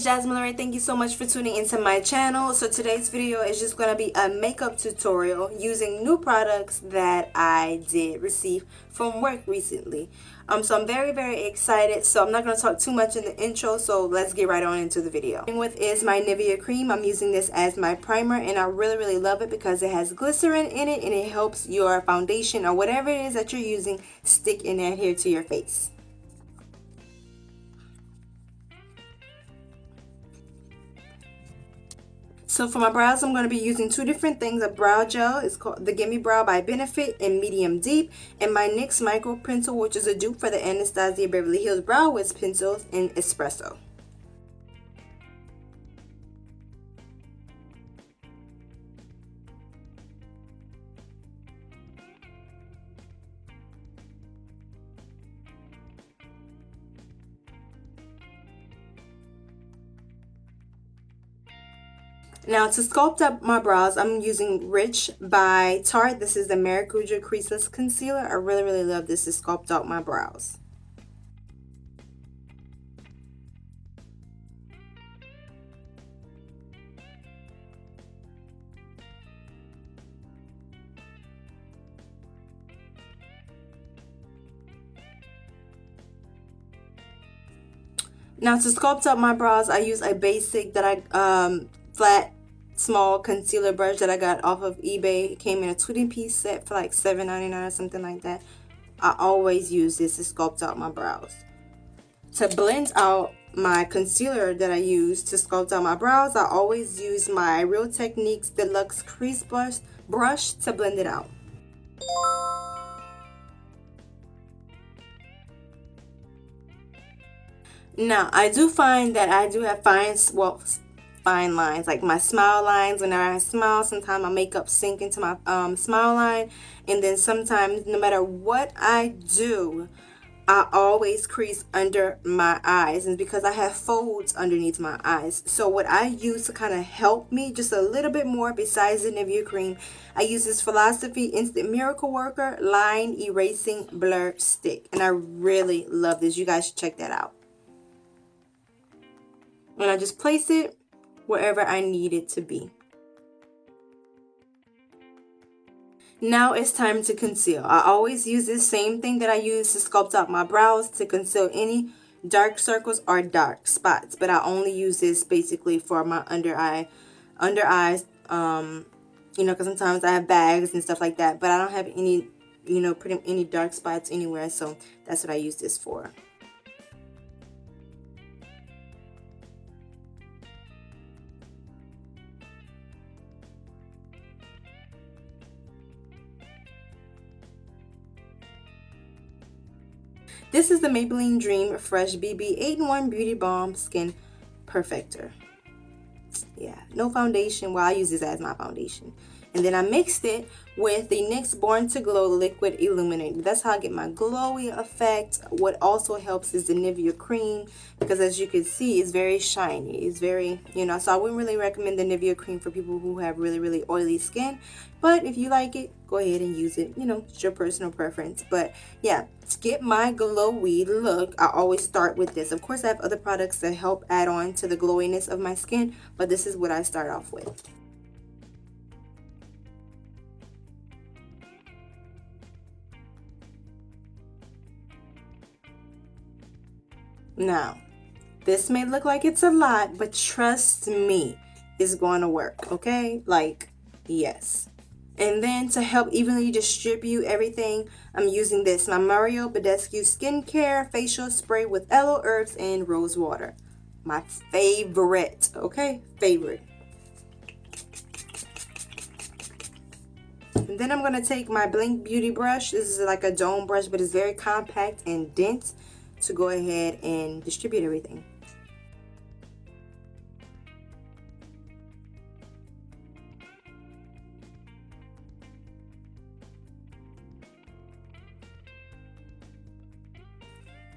JasmineLaRae, thank you so much for tuning into my channel. So today's video is just going to be a makeup tutorial using new products that I did receive from work recently. So I'm very excited. So I'm not going to talk too much in the intro, so let's get right on into the video. Starting with is my Nivea Cream. I'm using this as my primer and I really love it because it has glycerin in it and it helps your foundation or whatever it is that you're using stick and adhere to your face. So for my brows, I'm going to be using two different things. A brow gel is called the Gimme Brow by Benefit in medium deep, and my NYX micro pencil, which is a dupe for the Anastasia Beverly Hills Brow Wiz pencils in Espresso. Now to sculpt up my brows, I'm using Rich by Tarte. This is the Maracuja Creaseless Concealer. I really love this to sculpt out my brows. Now to sculpt up my brows, I use a basic that I flat small concealer brush that I got off of eBay. It came in a 20-piece set for like $7.99 or something like that. I always use this to sculpt out my brows. To blend out my concealer that I use to sculpt out my brows, I always use my Real Techniques Deluxe Crease brush to blend it out. Now I do find that I do have fine lines, like my smile lines. Whenever I smile, sometimes my makeup sink into my smile line, and then sometimes no matter what I do, I always crease under my eyes, and because I have folds underneath my eyes. So what I use to kind of help me just a little bit more, besides the Nivea Cream, I use this Philosophy Instant Miracle Worker Line Erasing Blur Stick, and I really love this. You guys should check that out. And I just place it wherever I need it to be. Now it's time to conceal. I always use this same thing that I use to sculpt out my brows to conceal any dark circles or dark spots, but I only use this basically for my under eyes, you know, because sometimes I have bags and stuff like that, but I don't have any, you know, any dark spots anywhere, so that's what I use this for. This is the Maybelline Dream Fresh BB 8-in-1 Beauty Balm Skin Perfector. Yeah, no foundation. Well, I use this as my foundation. And then I mixed it with the NYX Born to Glow Liquid Illuminator. That's how I get my glowy effect. What also helps is the Nivea Cream, because as you can see, it's very shiny. It's very, you know, so I wouldn't really recommend the Nivea Cream for people who have really oily skin. But if you like it, go ahead and use it. You know, it's your personal preference. But yeah, to get my glowy look, I always start with this. Of course, I have other products that help add on to the glowiness of my skin, but this is what I start off with. Now, this may look like it's a lot, but trust me, it's going to work, okay? Like, yes. And then to help evenly distribute everything, I'm using this, my Mario Bedescu Skincare Facial Spray with Aloe Herbs and Rose Water. My favorite, okay? Favorite. And And then I'm going to take my Blink Beauty brush. This is like a dome brush, but it's very compact and dense, to go ahead and distribute everything.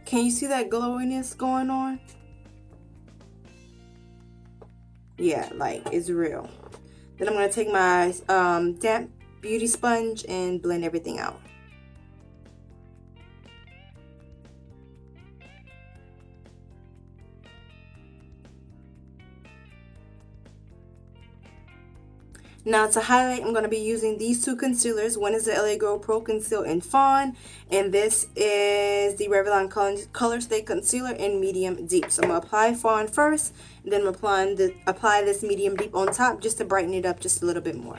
Can you see that glowiness going on? Yeah, like it's real. Then I'm going to take my damp beauty sponge and blend everything out. Now to highlight, I'm going to be using these two concealers. One is the LA Girl Pro Conceal in Fawn, and this is the Revlon Colorstay Concealer in Medium Deep. So I'm going to apply Fawn first, and then I'm apply this Medium Deep on top just to brighten it up just a little bit more.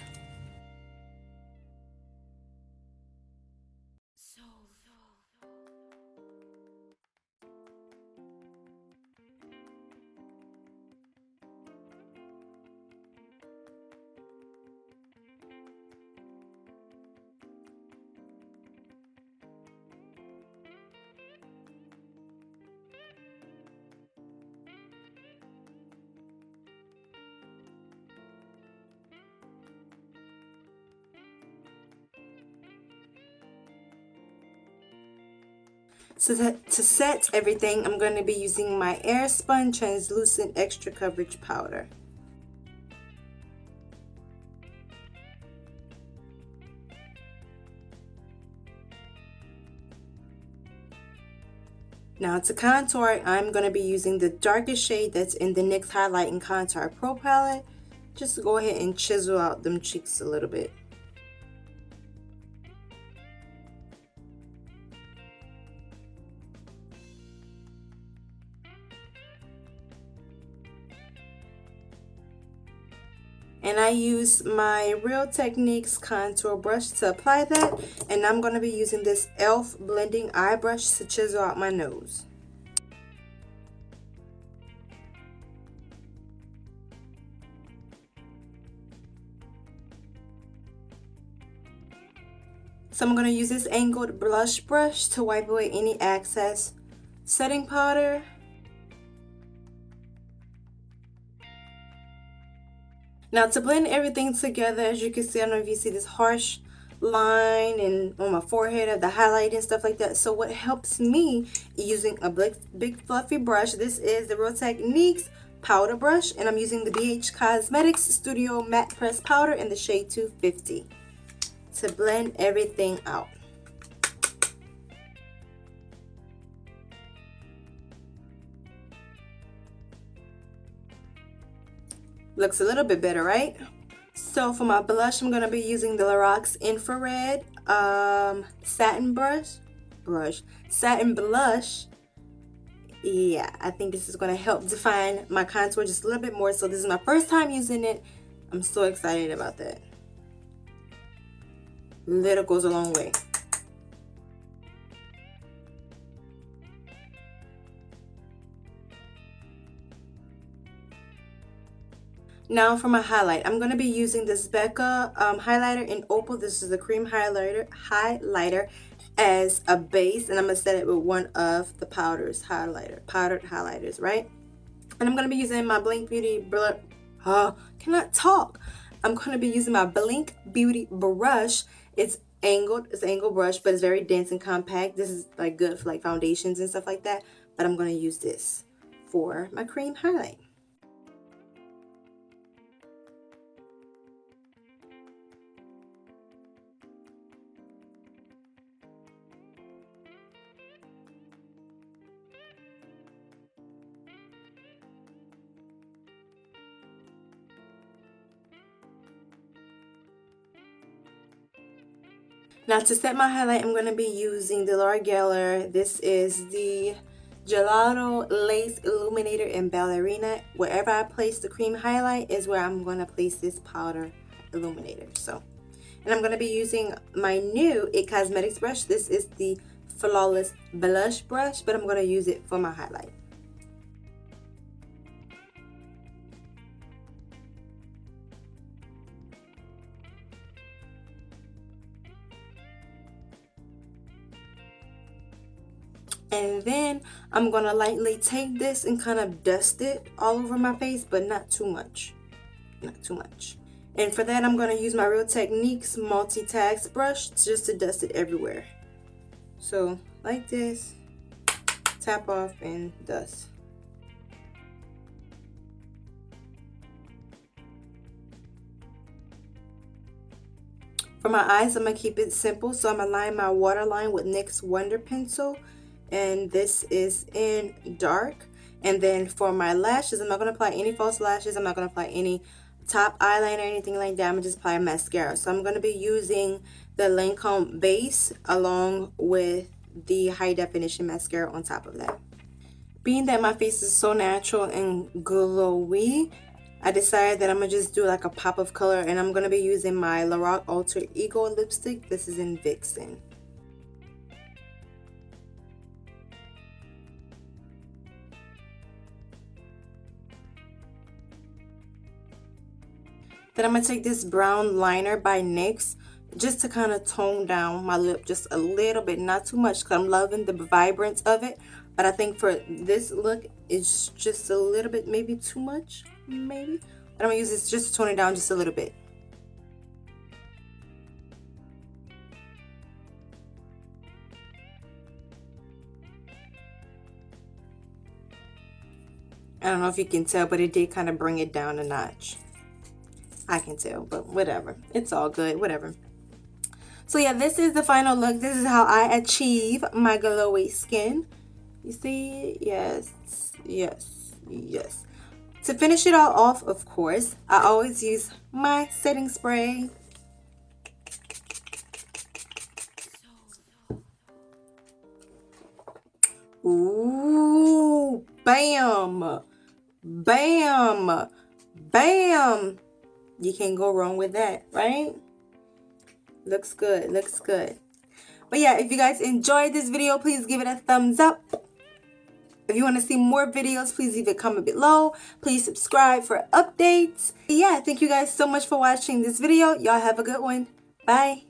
So to set everything, I'm going to be using my Airspun Translucent Extra Coverage Powder. Now to contour, I'm going to be using the darkest shade that's in the NYX Highlight and Contour Pro palette. Just to go ahead and chisel out them cheeks a little bit. And I use my Real Techniques contour brush to apply that. And I'm going to be using this e.l.f. blending eye brush to chisel out my nose. So I'm going to use this angled blush brush to wipe away any excess setting powder. Now to blend everything together, as you can see, I don't know if you see this harsh line and on my forehead of the highlight and stuff like that. So what helps me using a big fluffy brush, this is the Real Techniques powder brush, and I'm using the BH Cosmetics Studio Matte Press Powder in the shade 250 to blend everything out. Looks a little bit better, right? So for my blush, I'm going to be using the Lorac Infrared Satin Blush. Yeah, I think this is going to help define my contour just a little bit more. So this is my first time using it. I'm so excited about that. Little goes a long way. Now for my highlight, I'm going to be using this Becca highlighter in Opal. This is the cream highlighter as a base, and I'm going to set it with one of the powdered highlighters, right? And I'm going to be using my Blink Beauty cannot talk. I'm going to be using my Blink Beauty brush. It's an angled brush, but it's very dense and compact. This is like good for like foundations and stuff like that, but I'm going to use this for my cream highlight. Now to set my highlight, I'm going to be using the L'Oreal. This is the Gelato Lace Illuminator in Ballerina. Wherever I place the cream highlight is where I'm going to place this powder illuminator. And I'm going to be using my new IT Cosmetics brush. This is the Flawless Blush brush, but I'm going to use it for my highlight. And then I'm gonna lightly take this and kind of dust it all over my face, but not too much. Not too much. And for that, I'm gonna use my Real Techniques multi-task brush just to dust it everywhere. So like this, tap off and dust. For my eyes, I'm going to keep it simple. So I'm going to line my waterline with NYX Wonder Pencil. And this is in dark. And then for my lashes, I'm not going to apply any false lashes. I'm not going to apply any top eyeliner or anything like that. I'm going to just apply mascara. So I'm going to be using the Lancome base along with the high definition mascara on top of that. Being that my face is so natural and glowy, I decided that I'm going to just do like a pop of color, and I'm going to be using my Lorac Alter Ego lipstick. This is in Vixen. Then I'm going to take this brown liner by NYX just to kind of tone down my lip just a little bit, not too much, because I'm loving the vibrance of it. But I think for this look, it's just a little bit, maybe too much, maybe. But I'm going to use this just to tone it down just a little bit. I don't know if you can tell, but it did kind of bring it down a notch. I can tell, but whatever. It's all good, whatever. So yeah, this is the final look. This is how I achieve my glowy skin. You see? Yes, yes, yes. To finish it all off, of course, I always use my setting spray. Ooh, bam, bam, bam. You can't go wrong with that, right? Looks good, looks good. But yeah, if you guys enjoyed this video, please give it a thumbs up. If you want to see more videos, please leave a comment below. Please subscribe for updates. Yeah, thank you guys so much for watching this video. Y'all have a good one. Bye.